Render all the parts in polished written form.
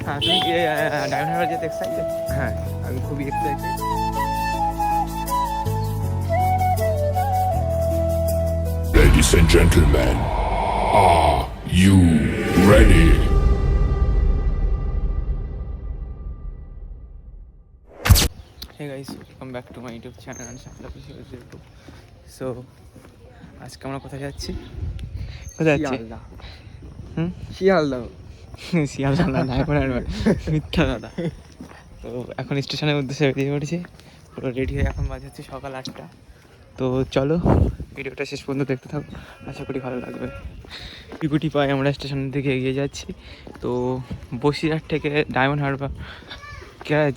হ্যাঁ, তুমি কি ডায়মন্ড হারবার যেতে এক্সাইটেড? হ্যাঁ, আমি খুবই excited. Ladies and gentlemen, are you ready? Hey guys, welcome back to my YouTube channel and Shakla YouTube. So, আজকে আমরা কোথায় যাচ্ছি? কোথায় যাচ্ছি? শিয়ালদা। শিয়ালদা না, ডায়মন্ড হারবার। মিথ্যা কথা। তো এখন স্টেশনের উদ্দেশ্যে বেরিয়ে পড়েছি। পুরো রেডি হয়ে এখন বাজে হচ্ছে সকাল 8টা। তো চলো ভিডিওটা শেষ পর্যন্ত দেখতে থাকো, আশা করি ভালো লাগবে। গুটি পায়ে আমরা স্টেশনের দিকে এগিয়ে যাচ্ছি। তো বসিরহাট থেকে ডায়মন্ড হারবার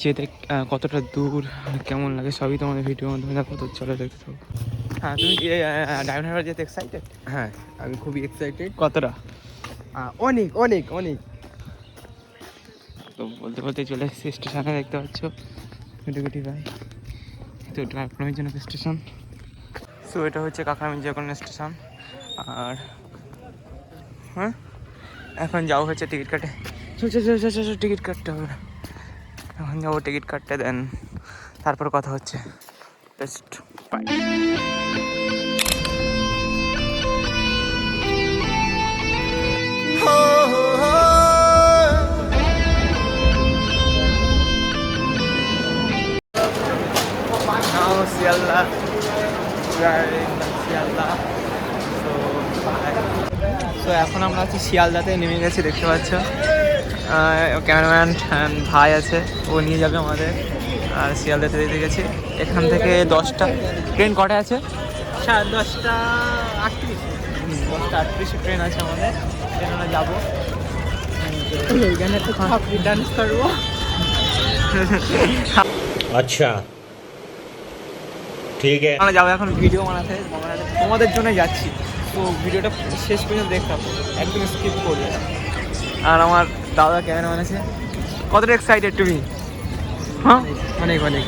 যেতে কতটা দূর, কেমন লাগে সবই তোমাদের ভিডিওর মাধ্যমে দেখো। তো চলো দেখতে থাকো। হ্যাঁ, তুমি কি ডায়মন্ড হারবার যেতে এক্সাইটেড? হ্যাঁ, আমি খুবই এক্সাইটেড। কতটা? অনেক অনেক অনেক। তো বলতে বলতে চলে এসেছি স্টেশনে, দেখতে পাচ্ছ গুটি ভাই। তো এটা কাকরামির জন্য স্টেশন। সো এটা হচ্ছে কাকরামির যে কোনো স্টেশন। আর হ্যাঁ, এখন যাও হচ্ছে টিকিট কাটে। টিকিট কাটতে হবে, এখন যাবো টিকিট কাটতে, দেন তারপর কথা হচ্ছে। Best bye. Now Sialda, we are in Sialda. So এখন আমরা আছি শিয়ালদাতে, নেমে গেছি দেখতে পাচ্ছ। ক্যামেরাম্যান ভাই আছে, ও নিয়ে যাবে আমাদের। আর শিয়ালদাতে দিতে গেছি। এখান থেকে 10টা ট্রেন কটায় আছে? 10:38। 10:38 ট্রেন আছে আমাদের, ট্রেন আমরা যাবো। এইখানে একটু খাপড়ি ডান্স করবো। अच्छा ठीक है। আমরা যাবো এখন ভিডিও বানাতে, তোমাদের জন্য যাচ্ছি। তো ভিডিওটা শেষ পর্যন্ত দেখতে হবে, একদম স্কিপ করবে। আর আমার দাদা ক্যামেরাম্যান আছে। কতটা এক্সাইটেড তুমি? হ্যাঁ, অনেক অনেক।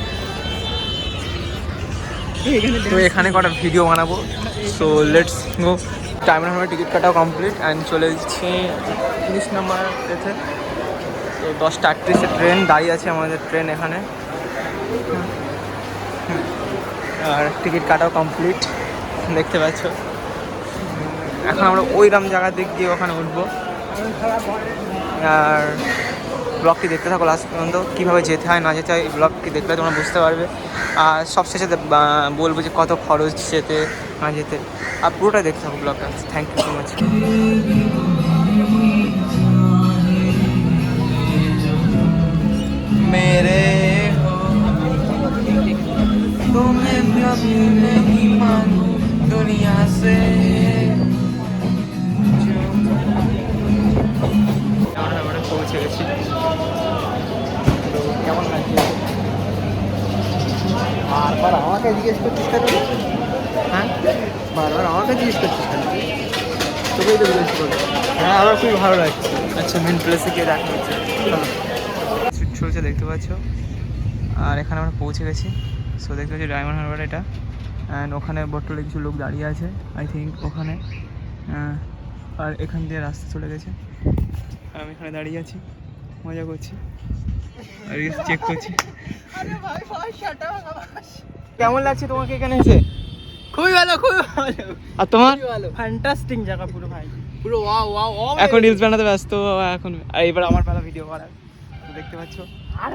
তো এখানে কটা ভিডিও বানাবো। So let's go. Diamond Harbour ticket কাটাও কমপ্লিট অ্যান্ড চলে এসেছি 19 নম্বর এতে। তো 10:38 ট্রেন দাঁড়িয়ে আছে আমাদের, ট্রেন এখানে। আর টিকিট কাটাও কমপ্লিট দেখতে পাচ্ছ। এখন আমরা ওইরকম জায়গার দিক দিয়ে ওখানে উঠবো। আর ব্লগটি দেখতে থাকো লাস্ট পর্যন্ত, কীভাবে যেতে হয় না যেতে হয়। এই ব্লগটি দেখলে তোমরা বুঝতে পারবে। আর সবশেষে বলবো যে কত খরচ যেতে না যেতে। আর পুরোটা দেখতে থাকো ব্লগটা। Thank you so much. মেরে तुम्हें कभी नहीं मांगू दुनिया से। আমরা পৌঁছে গেছি। তো কেমন লাগছে? বারবার আমাকে জিজ্ঞেস করছিস কেন? হ্যাঁ, বারবার আমাকে জিজ্ঞেস করছিস কেন? তোকেই তো জিজ্ঞেস করবো। হ্যাঁ, আমার খুবই ভালো লাগছে। আচ্ছা, মেন প্লেসে গিয়ে দেখা হচ্ছে। চলছে দেখতে পাচ্ছ। আর এখানে আমরা পৌঁছে গেছি। সো দেখতে পাচ্ছি ডায়মন্ড হারবার এটা। অ্যান্ড ওখানে বোটলে কিছু লোক দাঁড়িয়ে আছে, আই থিঙ্ক ওখানে। আর এখান দিয়ে রাস্তা চলে গেছে। আমি এখানে দাঁড়িয়ে আছি, মজা করছি আর চেক করছি। কেমন লাগছে তোমাকে এখানে এসে? খুবই ভালো, খুবই ভালো। আর তোমার? ভালো, ফ্যান্টাস্টিক জায়গা পুরো ভাই, পুরো ওয়াও ওয়াও ওয়াও। এখন রিলস বানাতে ব্যস্ত এখন। আর এবার আমার পালা ভিডিও করার, তো দেখতে পাচ্ছ।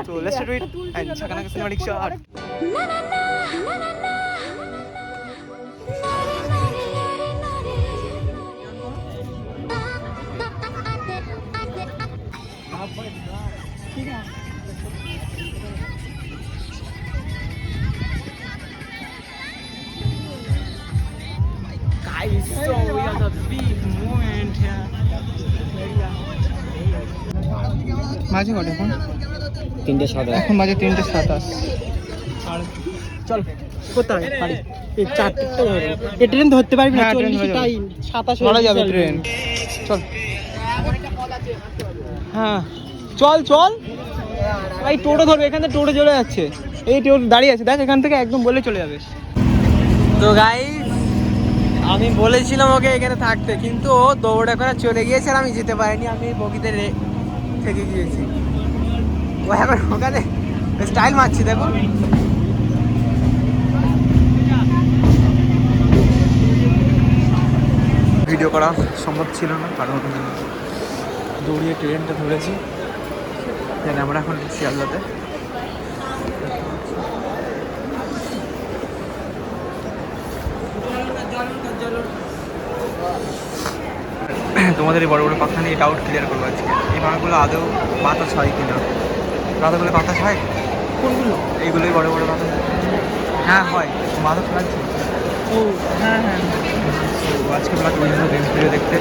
তো লেটস ডু ইট এন্ড ছাকানাকা cinematic shot. Guys, so we are the big moment here. বাজে কটা এখন? 3:27। এখন বাজে 3:27। আর চল কোথায়? এই 4টা ধরো। এই ট্রেন ধরতে পারবি না? হ্যাঁ, ট্রেন 40 ধরে টাই 27 ধরা যাবে ট্রেন। চল। হ্যাঁ চল চল। ভাই টোটো ধরবে, এখান থেকে টোটো চলে যাচ্ছে। এই টোটো দাঁড়িয়ে আছে, দেখ এখান থেকে একদম বলে চলে যাবে। তো গাইস, আমি বলেছিলাম ওকে এখানে থাকতে, কিন্তু ও দৌড়ে করে চলে গিয়েছে আর আমি যেতে পারিনি। আমি বগিতে থেকে গিয়েছি। ও এখন ওখানে স্টাইল মারছি দেখুন। ভিডিও করা সম্ভব ছিল না কারণ দৌড়িয়ে ট্রেনটা ধরেছি। তাই আমরা এখন শিয়ালদাতে। তোমাদের এই বড় বড় পাখা নিয়ে ডাউট ক্লিয়ার করবো আজকে। এই পাখাগুলো আদৌ বাতাস হয় কিনা, পাতাগুলো বাতাস হয় কোনগুলো? এইগুলোই বড় বড় পাতা। হ্যাঁ হয়, বাতাস লাগছে। ও হ্যাঁ হ্যাঁ। তো আজকে ব্লগ ভিডিও দেখতে